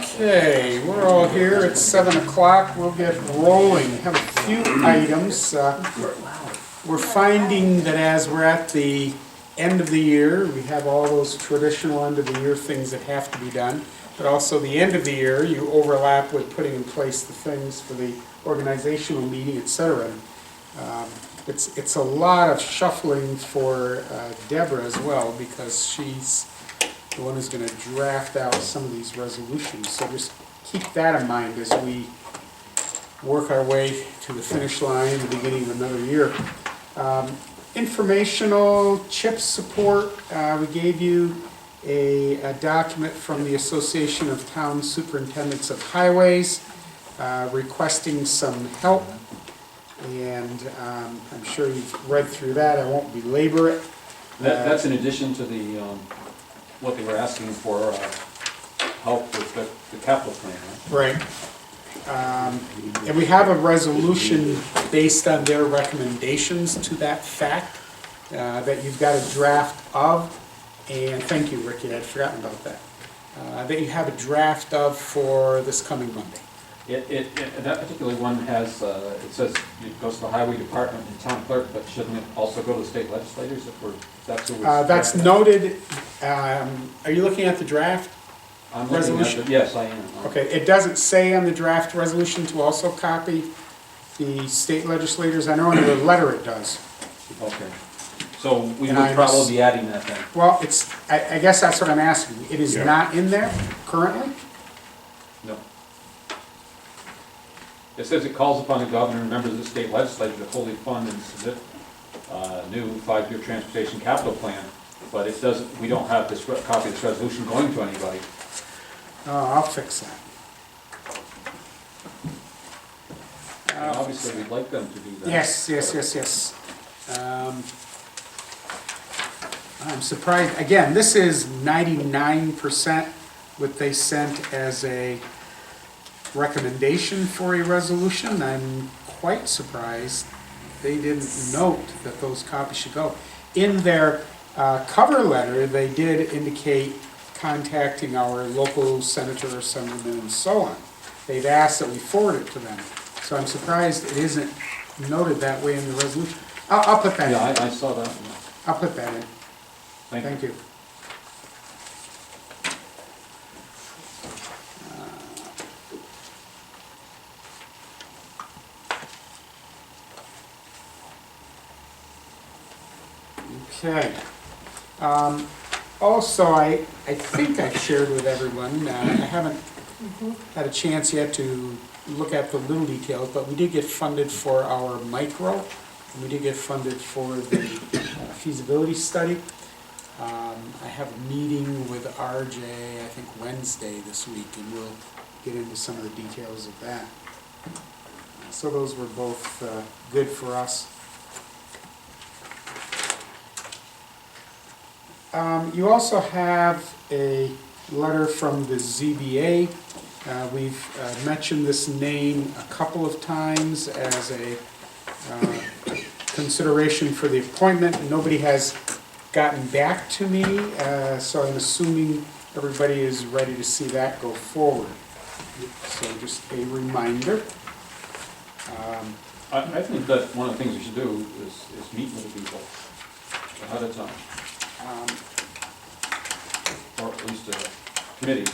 Okay, we're all here at 7 o'clock. We'll get rolling. Have a few items. We're finding that as we're at the end of the year, we have all those traditional end of the year things that have to be done. But also the end of the year, you overlap with putting in place the things for the organizational meeting, etc. It's a lot of shuffling for Deborah as well, because she's the one who's going to draft out some of these resolutions. So just keep that in mind as we work our way to the finish line, the beginning of another year. Informational CHIP support, we gave you a document from the Association of Town Superintendents of Highways requesting some help. And I'm sure you've read through that. I won't belabor it. That's in addition to the what they were asking for help with the capital plan, right? Right. And we have a resolution based on their recommendations to that fact that you've got a draft of. And thank you, Ricky, I'd forgotten about that. That you have a draft of for this coming Monday. That particular one has, it says it goes to the highway department and town clerk, but shouldn't it also go to the state legislators if that's who was... That's noted. Are you looking at the draft resolution? Yes, I am. Okay, it doesn't say on the draft resolution to also copy the state legislators. I know in the letter it does. Okay. So we would probably be adding that then. Well, I guess that's what I'm asking. It is not in there currently? No. It says it calls upon the governor and members of the state legislature to fully fund and submit new 5-year transportation capital plan, but it doesn't. We don't have this copy of this resolution going to anybody. Oh, I'll fix that. Obviously, we'd like them to do that. Yes. I'm surprised. Again, this is 99% what they sent as a recommendation for a resolution. I'm quite surprised they didn't note that those copies should go. In their cover letter, they did indicate contacting our local senator, assemblyman, and so on. They've asked that we forward it to them. So I'm surprised it isn't noted that way in the resolution. I'll put that in. Yeah, I saw that. I'll put that in. Thank you. Okay. Also, I think I've shared with everyone, I haven't had a chance yet to look at the little details, but we did get funded for our micro, and we did get funded for the feasibility study. I have a meeting with RJ, I think Wednesday this week, and we'll get into some of the details of that. So those were both good for us. You also have a letter from the ZBA. We've mentioned this name a couple of times as a consideration for the appointment. Nobody has gotten back to me, so I'm assuming everybody is ready to see that go forward. So just a reminder. I think that one of the things we should do is meet with the people ahead of time. Or at least a committee.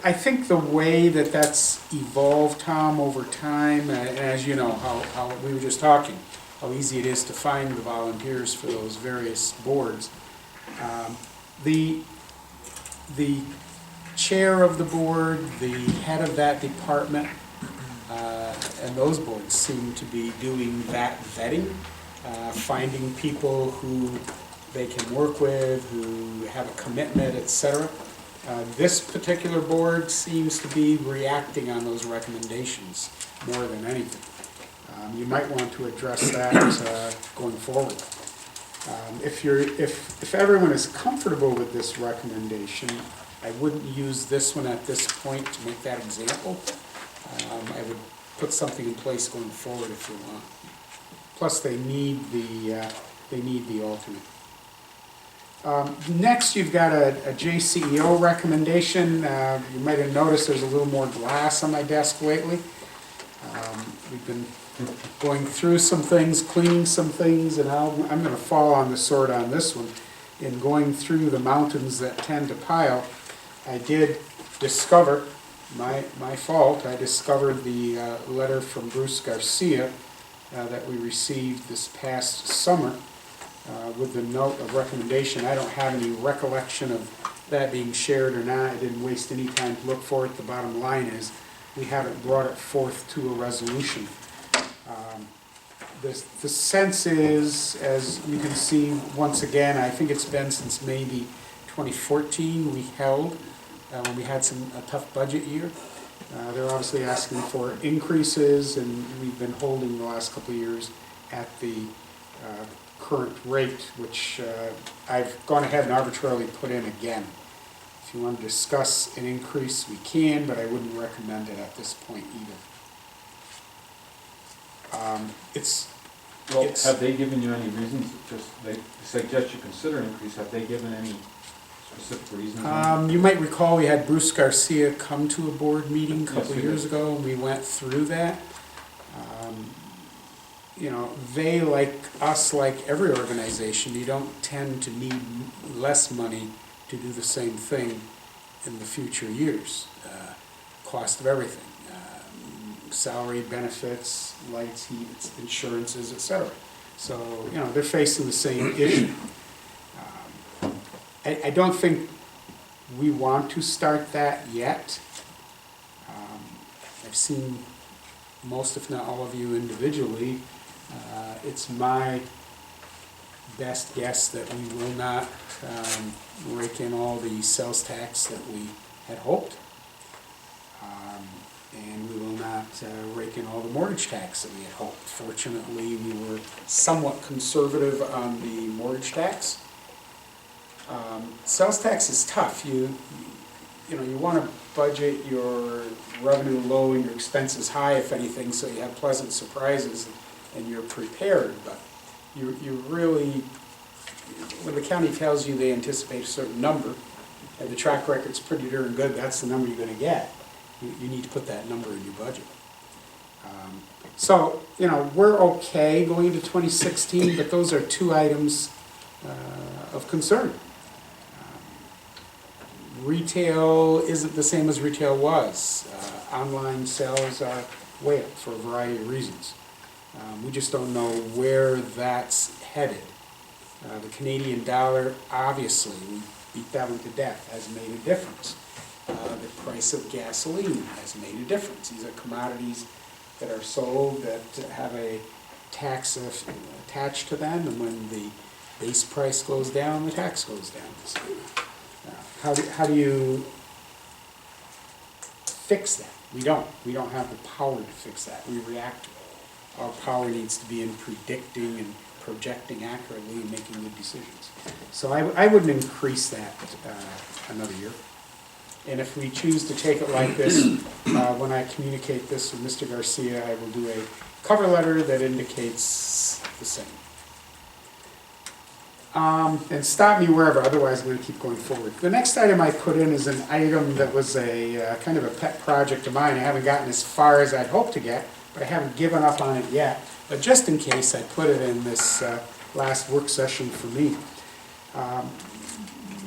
I think the way that that's evolved, Tom, over time, and as you know, how we were just talking, how easy it is to find the volunteers for those various boards. The chair of the board, the head of that department, and those boards seem to be doing that vetting, finding people who they can work with, who have a commitment, etc. This particular board seems to be reacting on those recommendations more than anything. You might want to address that going forward. If everyone is comfortable with this recommendation, I wouldn't use this one at this point to make that example. I would put something in place going forward if you want. Plus, they need the alternate. Next, you've got a JCEO recommendation. You might have noticed there's a little more glass on my desk lately. We've been going through some things, cleaning some things, and I'm gonna fall on the sword on this one. In going through the mountains that tend to pile, I did discover, my fault, I discovered the letter from Bruce Garcia that we received this past summer with the note of recommendation. I don't have any recollection of that being shared or not. I didn't waste any time to look for it. The bottom line is, we haven't brought it forth to a resolution. The sense is, as you can see, once again, I think it's been since maybe 2014 we held, when we had a tough budget year. They're obviously asking for increases, and we've been holding the last couple of years at the current rate, which I've gone ahead and arbitrarily put in again. If you want to discuss an increase, we can, but I wouldn't recommend it at this point either. Well, have they given you any reasons, they suggest you consider an increase, have they given any specific reasons? You might recall we had Bruce Garcia come to a board meeting a couple of years ago, and we went through that. You know, they, like us, like every organization, you don't tend to need less money to do the same thing in the future years. Cost of everything. Salary, benefits, lights, heat, insurances, etc. So, you know, they're facing the same issue. I don't think we want to start that yet. I've seen most, if not all of you individually. It's my best guess that we will not rake in all the sales tax that we had hoped. And we will not rake in all the mortgage tax that we had hoped. Fortunately, we were somewhat conservative on the mortgage tax. Sales tax is tough. You know, you want to budget your revenue low and your expenses high, if anything, so you have pleasant surprises and you're prepared. But you really, when the county tells you they anticipate a certain number, and the track record's pretty darn good, that's the number you're going to get. You need to put that number in your budget. So, you know, we're okay going into 2016, but those are two items of concern. Retail isn't the same as retail was. Online sales are way up for a variety of reasons. We just don't know where that's headed. The Canadian dollar, obviously, we beat that one to death, has made a difference. The price of gasoline has made a difference. These are commodities that are sold that have a tax attached to them, and when the base price goes down, the tax goes down. So, how do you fix that? We don't. We don't have the power to fix that. We react to it. Our power needs to be in predicting and projecting accurately and making good decisions. So I wouldn't increase that another year. And if we choose to take it like this, when I communicate this with Mr. Garcia, I will do a cover letter that indicates the same. And stop me wherever, otherwise I'm going to keep going forward. The next item I put in is an item that was a kind of a pet project of mine. I haven't gotten as far as I'd hoped to get, but I haven't given up on it yet. But just in case, I put it in this last work session for me.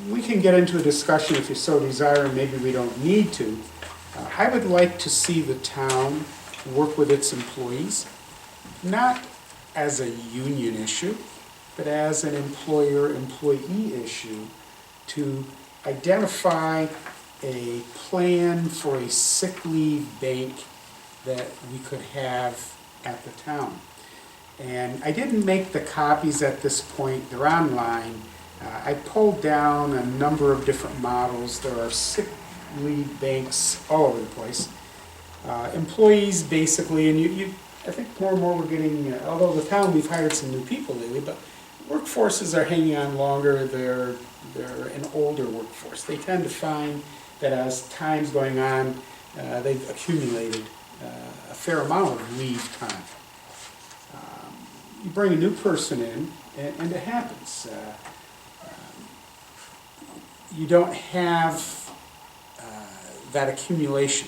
We can get into a discussion if you so desire, and maybe we don't need to. I would like to see the town work with its employees, not as a union issue, but as an employer-employee issue, to identify a plan for a sick leave bank that we could have at the town. And I didn't make the copies at this point, they're online. I pulled down a number of different models. There are sick leave banks all over the place. Employees basically, and I think more and more we're getting, although the town, we've hired some new people lately, but workforces are hanging on longer. They're an older workforce. They tend to find that as time's going on, they've accumulated a fair amount of leave time. You bring a new person in, and it happens. you don't have that accumulation.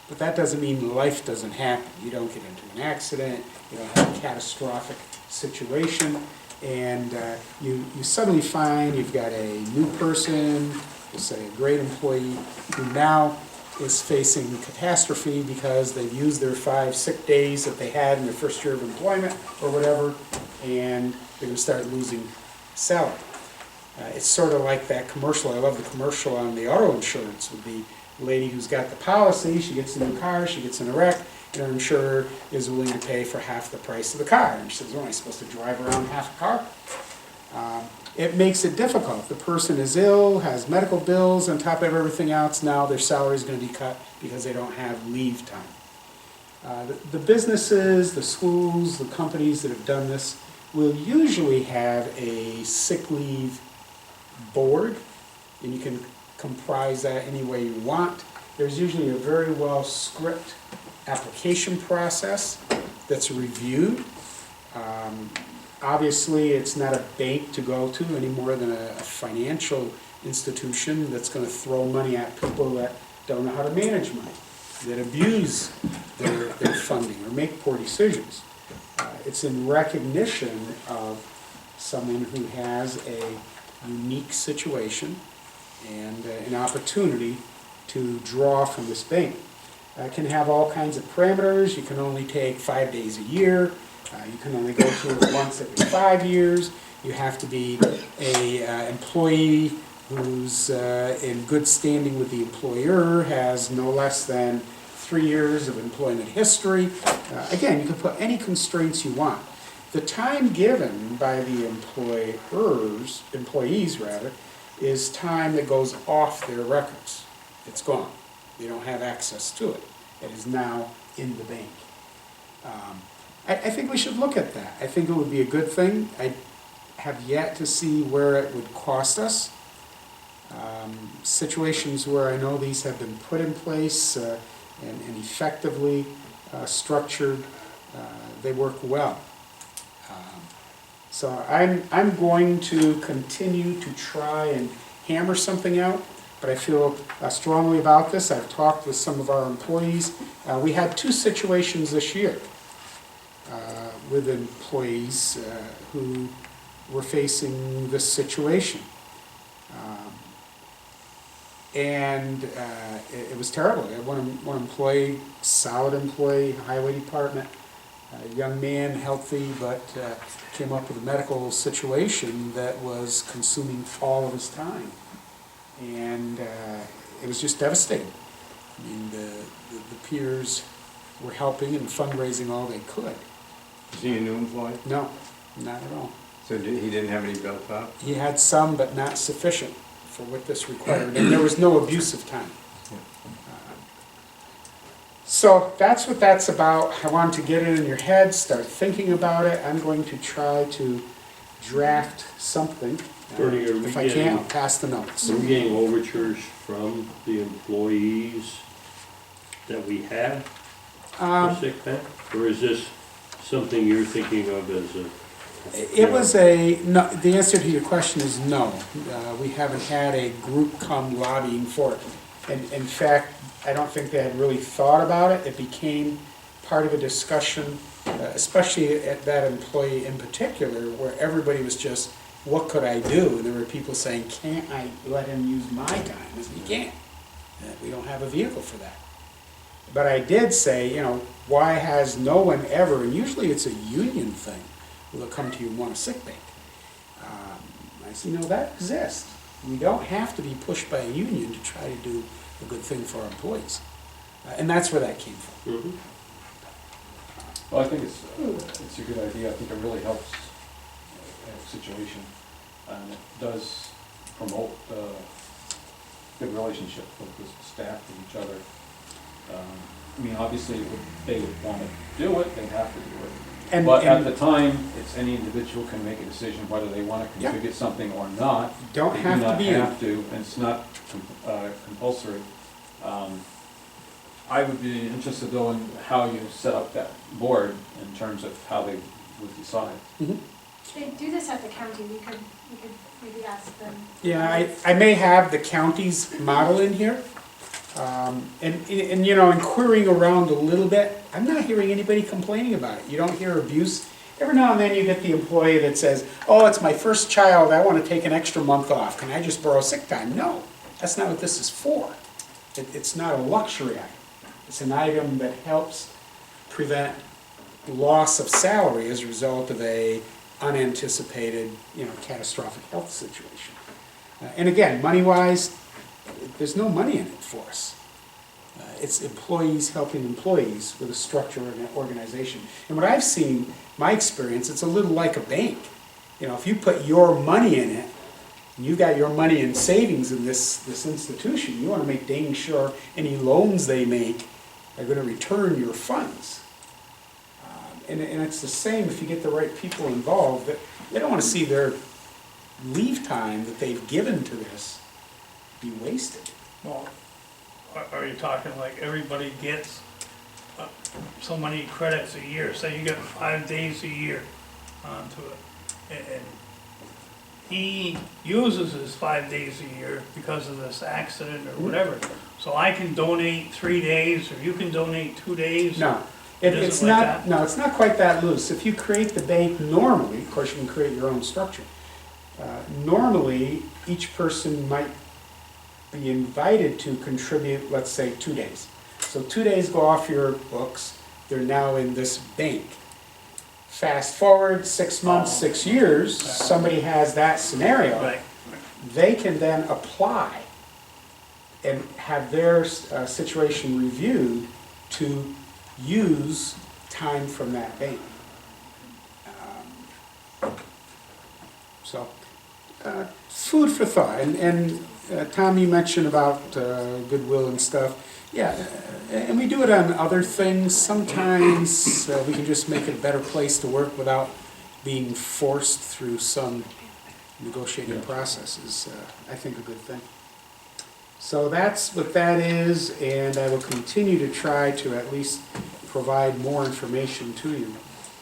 But that doesn't mean life doesn't happen. You don't get into an accident, you don't have a catastrophic situation, and you suddenly find you've got a new person, we'll say a great employee, who now is facing catastrophe because they've used their 5 sick days that they had in their first year of employment or whatever, and they're going to start losing salary. It's sort of like that commercial. I love the commercial on the auto insurance with the lady who's got the policy. She gets a new car, she gets in a wreck, and her insurer is willing to pay for half the price of the car. And she says, "Well, am I supposed to drive around half a car?" It makes it difficult. The person is ill, has medical bills, on top of everything else. Now their salary is going to be cut because they don't have leave time. The businesses, the schools, the companies that have done this will usually have a sick leave board, and you can comprise that any way you want. There's usually a very well scripted application process that's reviewed. Obviously, it's not a bank to go to any more than a financial institution that's going to throw money at people that don't know how to manage money, that abuse their funding or make poor decisions. It's in recognition of someone who has a unique situation and an opportunity to draw from this bank. It can have all kinds of parameters. You can only take 5 days a year. You can only go to it once every 5 years. You have to be an employee who's in good standing with the employer, has no less than 3 years of employment history. Again, you can put any constraints you want. The time given by the employees rather, is time that goes off their records. It's gone. They don't have access to it. It is now in the bank. I think we should look at that. I think it would be a good thing. I have yet to see where it would cost us. Situations where I know these have been put in place and effectively structured, they work well. So I'm going to continue to try and hammer something out, but I feel strongly about this. I've talked with some of our employees. We had 2 situations this year with employees who were facing this situation. And it was terrible. One employee, solid employee, highway department, a young man, healthy, but came up with a medical situation that was consuming all of his time. And it was just devastating. I mean, the peers were helping and fundraising all they could. Is he a new employee? No, not at all. So he didn't have any built up? He had some, but not sufficient for what this required. And there was no abuse of time. So that's what that's about. I want to get it in your head, start thinking about it. I'm going to try to draft something. Bernie, are we If I can, getting- I'll pass the notes. Are we getting overtures from the employees that we have for sick pay? Or is this something you're thinking of as a? It was no, the answer to your question is no. We haven't had a group come lobbying for it. And in fact, I don't think they had really thought about it. It became part of a discussion, especially at that employee in particular, where everybody was just, what could I do? And there were people saying, can't I let him use my time? I said, you can't. We don't have a vehicle for that. But I did say, why has no one ever, and usually it's a union thing, will come to you and want a sick bank. I said, that exists. We don't have to be pushed by a union to try to do a good thing for our employees. And that's where that came from. Mhm. Well, I think it's a good idea. I think it really helps a situation. And it does promote good relationship with the staff and each other. I mean, obviously, if they would want to do it, they have to do it. But at the time, it's any individual can make a decision whether they want to contribute something or not. Don't They have do to not be have to, and it's not compulsory. I would be interested though in how you set up that board in terms of how they would decide. Mhm. They do this at the county, we could maybe ask them. Yeah, I may have the county's model in here. And you know, in querying around a little bit, I'm not hearing anybody complaining about it. You don't hear abuse. Every now and then you get the employee that says, oh, it's my first child, I want to take an extra month off. Can I just borrow sick time? No, that's not what this is for. It's not a luxury item. It's an item that helps prevent loss of salary as a result of a unanticipated, you know, catastrophic health situation. And again, money-wise, there's no money in it for us. It's employees helping employees with a structure and an organization. And what I've seen, my experience, it's a little like a bank. You know, if you put your money in it, and you've got your money in savings in this institution, you want to make dang sure any loans they make are going to return your funds. And it's the same if you get the right people involved. That they don't want to see their leave time that they've given to this be wasted. Well, are you talking like everybody gets so many credits a year? Say you get 5 days a year onto it. And he uses his 5 days a year because of this accident or whatever. So I can donate 3 days, or you can donate 2 days? No, It it's isn't like not. that? No, it's not quite that loose. If you create the bank normally, of course, you can create your own structure. Normally, each person might be invited to contribute, let's say, 2 days. So 2 days go off your books. They're now in this bank. Fast forward 6 months, 6 years, somebody has that scenario. Right. They can then apply and have their situation reviewed to use time from that bank. So, food for thought. And Tom, you mentioned about goodwill and stuff. Yeah, and we do it on other things. Sometimes we can just make it a better place to work without being forced through some negotiating processes. I think a good thing. So that's what that is, and I will continue to try to at least provide more information to you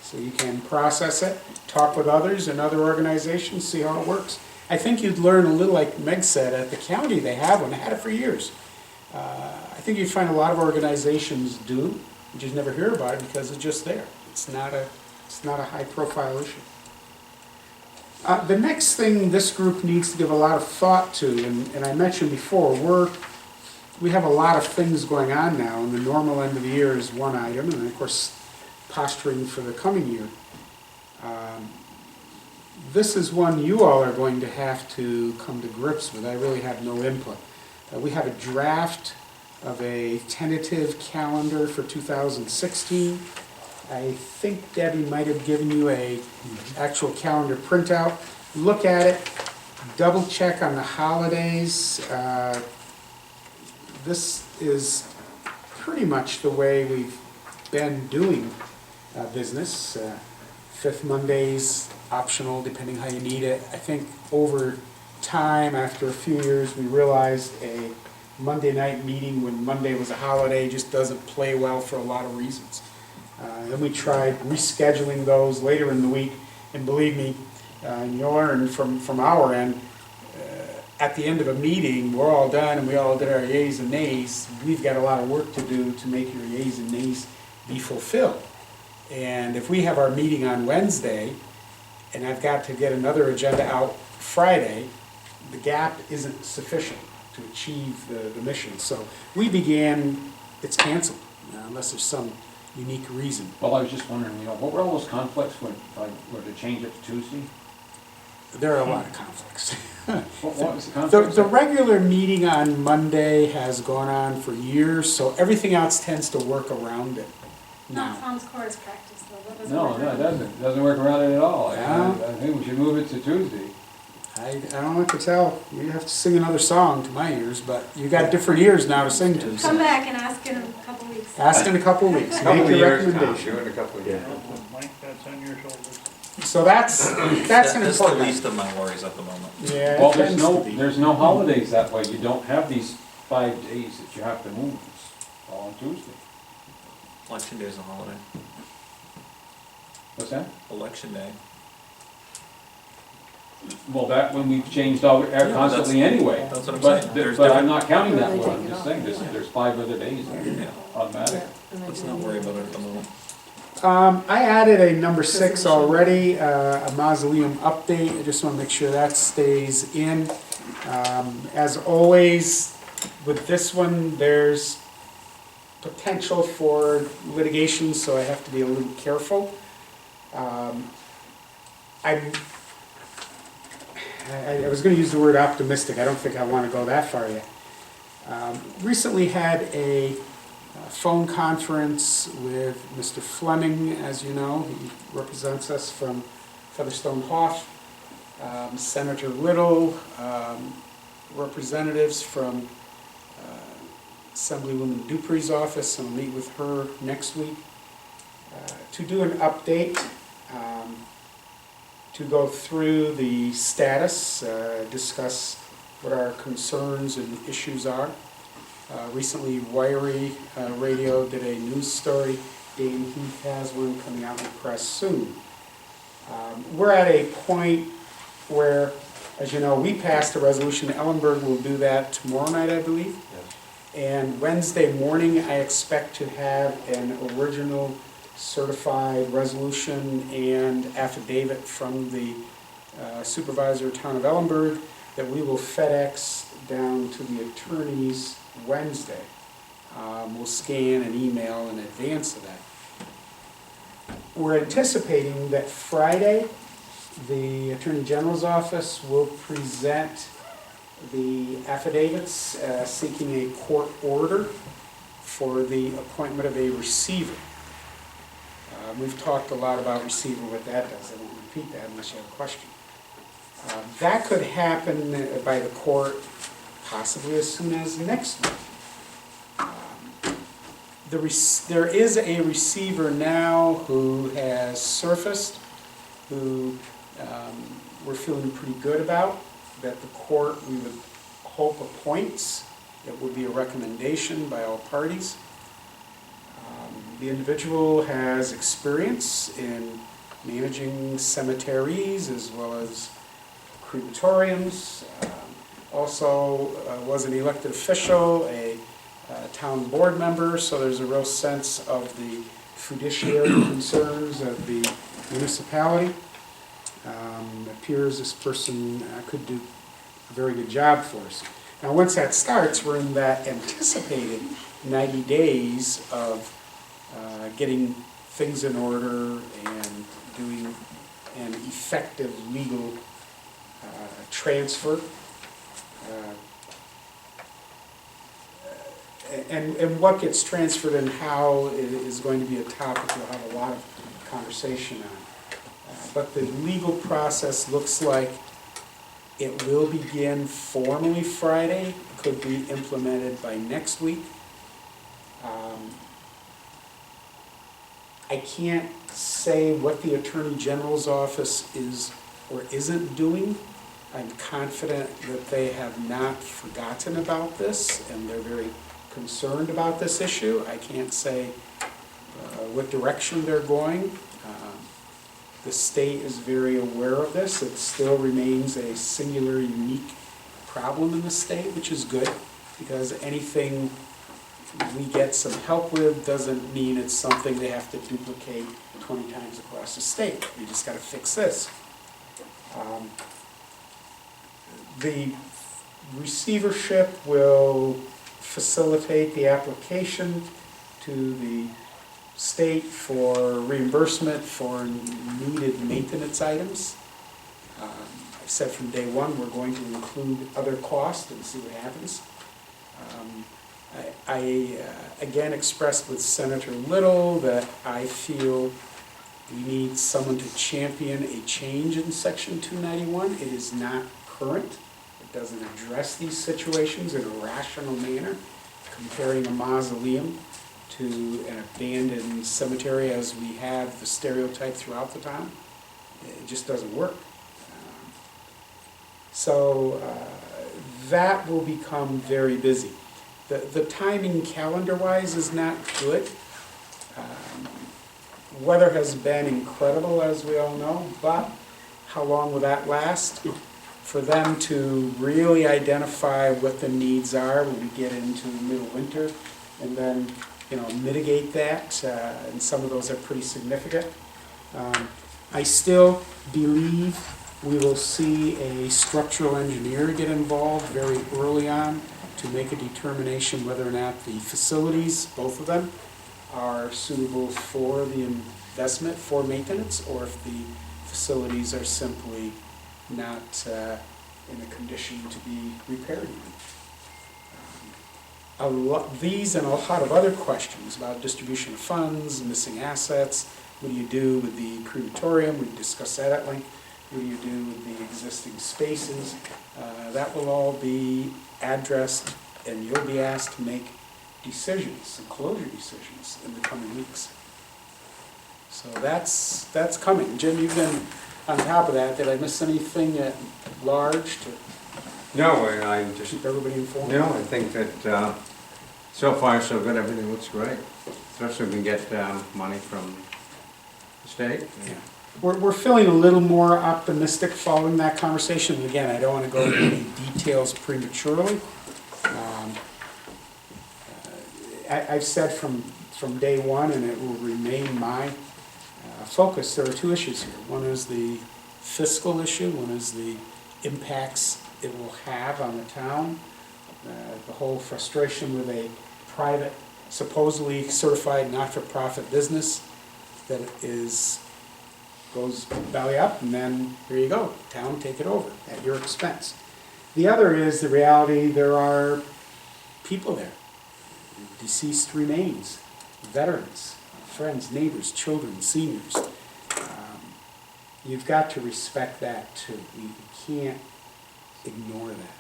so you can process it, talk with others and other organizations, see how it works. I think you'd learn a little, like Meg said, at the county they have one, they had it for years. I think you'd find a lot of organizations do, you just never hear about it because it's just there. It's not a high-profile issue. The next thing this group needs to give a lot of thought to, and I mentioned before, we have a lot of things going on now, and the normal end of the year is one item, and of course, posturing for the coming year. This is one you all are going to have to come to grips with. I really have no input. We have a draft of a tentative calendar for 2016. I think Debbie might have given you a actual calendar printout. Look at it, double check on the holidays. This is pretty much the way we've been doing business. Fifth Monday's optional, depending how you need it. I think over time, after a few years, we realized a Monday night meeting when Monday was a holiday just doesn't play well for a lot of reasons. Then we tried rescheduling those later in the week, and believe me, and you'll learn from our end, at the end of a meeting, we're all done and we all did our yeas and nays. We've got a lot of work to do to make your yeas and nays be fulfilled. And if we have our meeting on Wednesday, and I've got to get another agenda out Friday, the gap isn't sufficient to achieve the mission. So we began, it's canceled, unless there's some unique reason. Well, I was just wondering, what were all those conflicts when, were to change it to Tuesday? There are a lot of conflicts. What was the conflict? The regular meeting on Monday has gone on for years, so everything else tends to work around it Not now. Tom's chorus practice though, that doesn't No, work no, it around. doesn't. It doesn't work around it at all. Yeah. I think we should move it to Tuesday. I don't know what to tell. You have to sing another song to my ears, but you got different ears now to sing to. Come So. back and ask in a couple weeks. Ask in a couple of weeks. Couple Make of your years, Tom, recommendation. do it in a couple of years. Mike, that's on your shoulders. So that's an That's the important. least of my worries at the moment. Yeah, Well, it tends to be. there's no holidays that way. You don't have these 5 days that you have to move. It's all on Tuesday. Election day is a holiday. What's that? Election day. Well, that one we've changed all, constantly anyway. That's what I'm But, saying. There's but I'm different- not counting that one, I'm just saying, there's 5 other days automatic. Let's not worry about it at the moment. I added a number 6 already, a mausoleum update. I just want to make sure that stays in. As always, with this one, there's potential for litigation, so I have to be a little careful. I was going to use the word optimistic. I don't think I want to go that far yet. Recently had a phone conference with Mr. Fleming, as you know. He represents us from Featherstone Hoff. Senator Little, representatives from Assemblywoman Dupree's office, and I'll meet with her next week to do an update, to go through the status, discuss what our concerns and issues are. Recently, Wiry Radio did a news story. Dave Heath has one coming out in the press soon. We're at a point where, as you know, we passed a resolution. Ellenberg will do that tomorrow night, I believe. And Wednesday morning, I expect to have an original certified resolution and affidavit from the supervisor of town of Ellenberg that we will FedEx down to the attorneys Wednesday. We'll scan and email in advance of that. We're anticipating that Friday, the Attorney General's office will present the affidavits seeking a court order for the appointment of a receiver. We've talked a lot about receiver, what that does. I won't repeat that unless you have a question. That could happen by the court possibly as soon as next week. There is a receiver now who has surfaced, who we're feeling pretty good about, that the court, we would hope, appoints. It would be a recommendation by all parties. The individual has experience in managing cemeteries as well as crematoriums. Also was an elected official, a town board member, so there's a real sense of the fiduciary concerns of the municipality. Appears this person could do a very good job for us. Now, once that starts, we're in that anticipated 90 days of getting things in order and doing an effective legal transfer. And what gets transferred and how is going to be a topic we'll have a lot of conversation on. But the legal process looks like it will begin formally Friday, could be implemented by next week. I can't say what the Attorney General's office is or isn't doing. I'm confident that they have not forgotten about this and they're very concerned about this issue. I can't say what direction they're going. The state is very aware of this. It still remains a singular, unique problem in the state, which is good, because anything we get some help with doesn't mean it's something they have to duplicate 20 times across the state. You just got to fix this. The receivership will facilitate the application to the state for reimbursement for needed maintenance items. I've said from day one we're going to include other costs and see what happens. I again expressed with Senator Little that I feel we need someone to champion a change in Section 291. It is not current. It doesn't address these situations in a rational manner, comparing a mausoleum to an abandoned cemetery as we have the stereotype throughout the town. It just doesn't work. So that will become very busy. The timing calendar-wise is not good. Weather has been incredible, as we all know, but how long will that last? For them to really identify what the needs are when we get into the middle winter, and then, mitigate that, and some of those are pretty significant. I still believe we will see a structural engineer get involved very early on to make a determination whether or not the facilities, both of them, are suitable for the investment, for maintenance, or if the facilities are simply not in a condition to be repaired. These and a lot of other questions about distribution of funds, missing assets, what do you do with the crematorium, we discussed that at length, what do you do with the existing spaces, that will all be addressed, and you'll be asked to make decisions, and closure decisions in the coming weeks. So that's coming. Jim, you've been on top of that. Did I miss anything at large to No, I just, keep everybody informed? no, I think that so far so good, everything looks great. Especially if we can get money from the state. Yeah. We're feeling a little more optimistic following that conversation. And again, I don't want to go into any details prematurely. I've said from day one, and it will remain my focus, there are two issues here. One is the fiscal issue, one is the impacts it will have on the town. The whole frustration with a private, supposedly certified not-for-profit business that goes belly up, and then here you go, town, take it over at your expense. The other is the reality, there are people there, deceased remains, veterans, friends, neighbors, children, seniors. You've got to respect that too. You can't ignore that,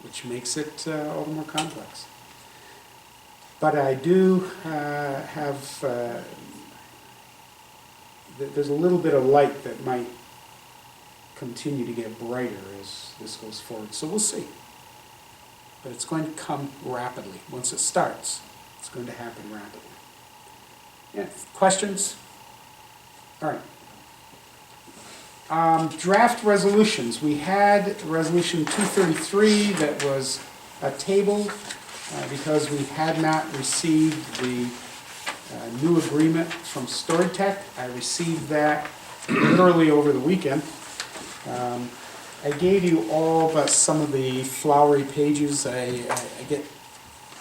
which makes it all the more complex. But I do have, there's a little bit of light that might continue to get brighter as this goes forward. So we'll see. But it's going to come rapidly. Once it starts, it's going to happen rapidly. Yeah, questions? All right. Draft resolutions. We had resolution 233 that was tabled because we had not received the new agreement from StoryTech. I received that literally over the weekend. I gave you all but some of the flowery pages. I get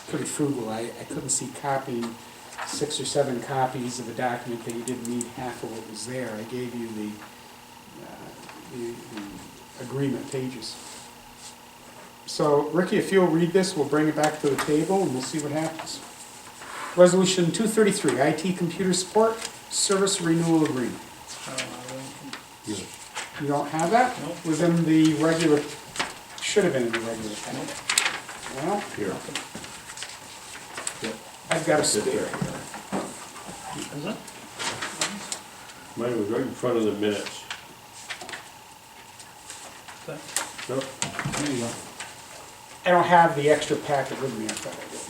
pretty frugal. I couldn't see copying 6 or 7 copies of a document that you didn't need half of what was there. I gave you the agreement pages. So, Ricky, if you'll read this, we'll bring it back to the table and we'll see what happens. Resolution 233, IT computer support service renewal agreement. You don't have that? Nope. Within the regular, should have been in the regular packet. Well, Here. I've got a spare here. Is it? Mine was right in front of the minutes. That- No, There you go. I don't have the extra packet with me, I thought I did.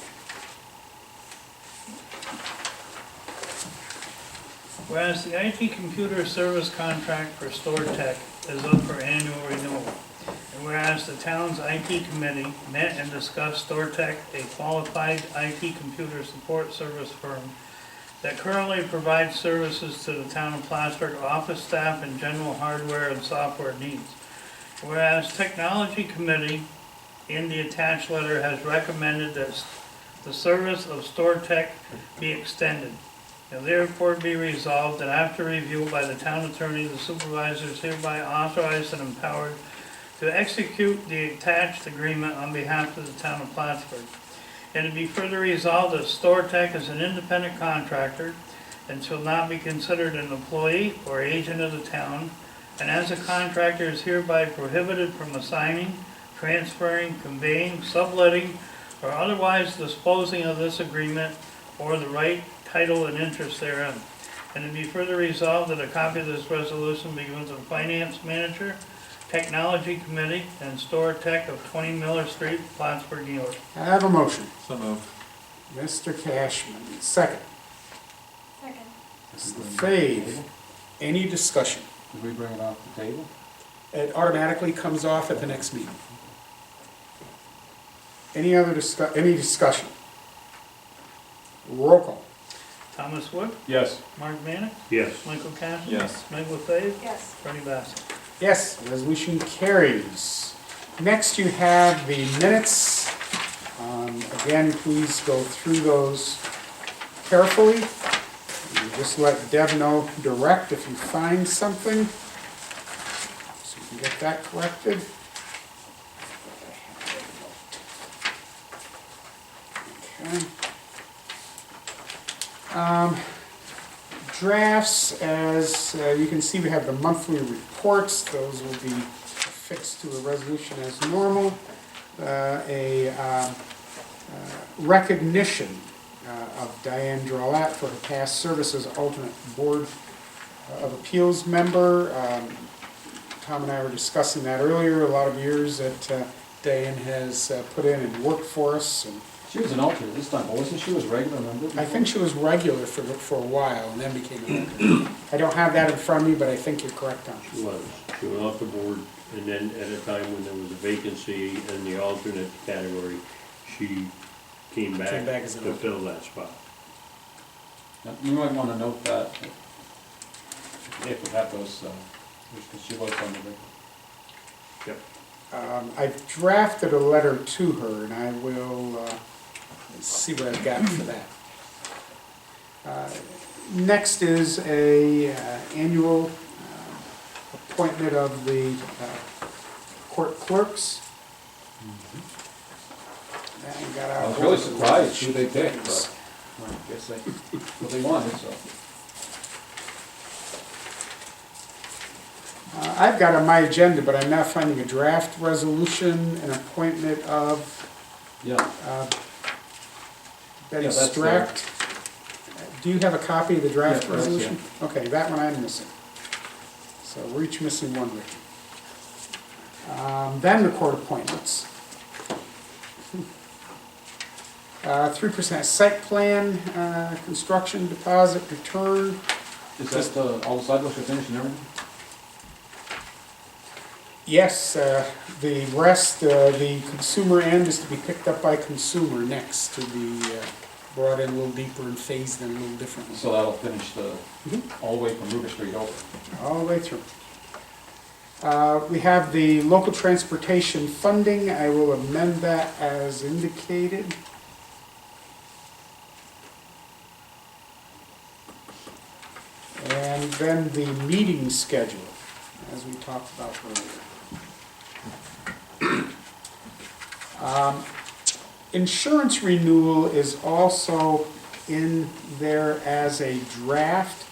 Whereas the IT computer service contract for StoreTech is up for annual renewal. And whereas the town's IT committee met and discussed StoreTech, a qualified IT computer support service firm that currently provides services to the town of Plattsburgh office staff and general hardware and software needs. Whereas Technology Committee in the attached letter has recommended that the service of StoreTech be extended. Now therefore be resolved that after review by the town attorney, the supervisor is hereby authorized and empowered to execute the attached agreement on behalf of the town of Plattsburgh. And to be further resolved that StoreTech is an independent contractor and shall not be considered an employee or agent of the town, and as a contractor is hereby prohibited from assigning, transferring, conveying, subletting, or otherwise disposing of this agreement or the right, title, and interest therein. And to be further resolved that a copy of this resolution be given to the finance manager, technology committee, and StoreTech of 20 Miller Street, Plattsburgh, New York. I have a motion. So moved. Mr. Cashman, second. Second. Mr. Fave, any discussion? Did we bring it off the table? It automatically comes off at the next meeting. Any discussion? Roll call. Thomas Wood, Yes. Mark Vanek, Yes. Michael Cassidy. Yes. Meg Lefebvre, Yes. Bernie Bassett. Yes, resolution carries. Next, you have the minutes. Again, please go through those carefully. You just let Deb know direct if you find something, so you can get that corrected. Okay. Drafts, as you can see, we have the monthly reports. Those will be affixed to a resolution as normal. Recognition of Diane Drollat for her past service as alternate Board of Appeals member. Tom and I were discussing that earlier, a lot of years that Diane has put in and worked for us. And She was an alternate this time, but wasn't she a regular member? I think she was regular for a while and then became an alternate. I don't have that in front of me, but I think you're correct, Tom. She was. She went off the board, and then at a time when there was a vacancy in the alternate category, she came back Came back as an to alternate. fill that spot. Now, you might want to note that if we have those, because she was on the record. Yep. I've drafted a letter to her, and I will see what I've got for that. Next is a annual appointment of the court clerks. And got I our was really board surprised who they picked, things. but I guess they, what they wanted, so. I've got on my agenda, but I'm not finding a draft resolution, an appointment of Yeah, Betty Yeah, that's Strack. Do you have a copy of the draft Yeah, that's- resolution? Okay, that one I'm missing. So we're each missing one, Ricky. Then the court appointments. 3% site plan, construction deposit return. is that all the sidewalks are finished and everything? Yes, the rest, the consumer end is to be picked up by consumer next, to be brought in a little deeper and phased in a little differently. So that'll finish the, Mhm. all the way from Ruger Street over. All the way through. We have the local transportation funding. I will amend that as indicated. And then the meeting schedule, as we talked about earlier. Insurance renewal is also in there as a draft.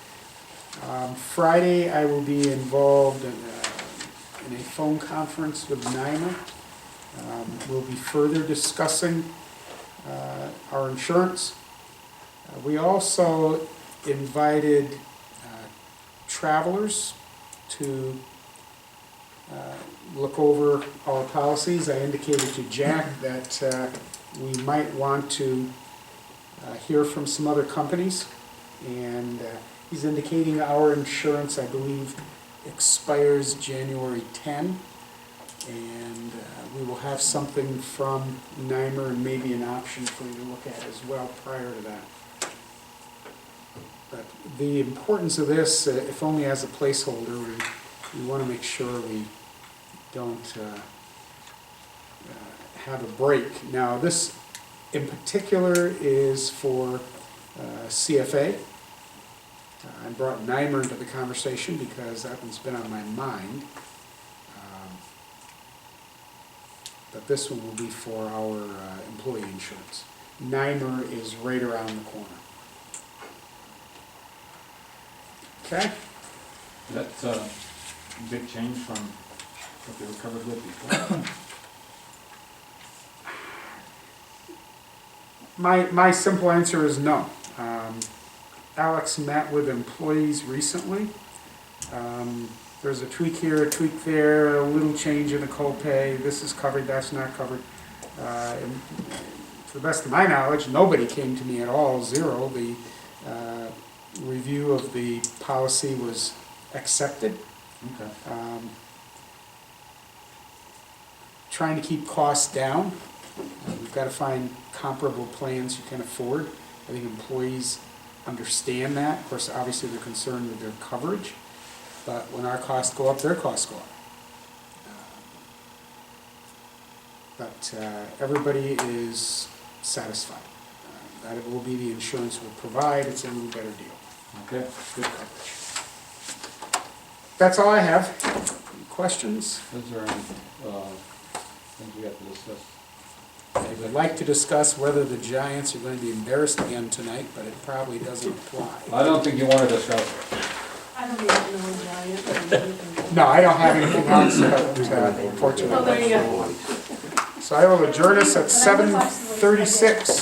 Friday, I will be involved in a phone conference with NYMER. We'll be further discussing our insurance. We also invited travelers to look over our policies. I indicated to Jack that we might want to hear from some other companies, and he's indicating our insurance, I believe, expires January 10, and we will have something from NYMER and maybe an option for you to look at as well prior to that. But the importance of this, if only as a placeholder, we want to make sure we don't have a break. Now, this in particular is for CFA. I brought NYMER into the conversation because that one's been on my mind. But this one will be for our employee insurance. NYMER is right around the corner. Okay? That's a big change from what they were covered with before. My simple answer is no. Alex met with employees recently. There's a tweak here, a tweak there, a little change in the copay. This is covered, that's not covered. And to the best of my knowledge, nobody came to me at all, zero. The review of the policy was accepted, Okay. Trying to keep costs down. We've got to find comparable plans you can afford. I think employees understand that. Of course, obviously they're concerned with their coverage, but when our costs go up, their costs go up. But everybody is satisfied. That it will be the insurance will provide, it's a little better deal. Okay, good. That's all I have. Any questions? Is there any, things we have to discuss? I would like to discuss whether the Giants are going to be embarrassed again tonight, but it probably doesn't apply. I don't think you want to discuss it. I don't even know Giant. No, I don't have anything else, unfortunately. Oh, there you go. So I will adjourn us at 7:36.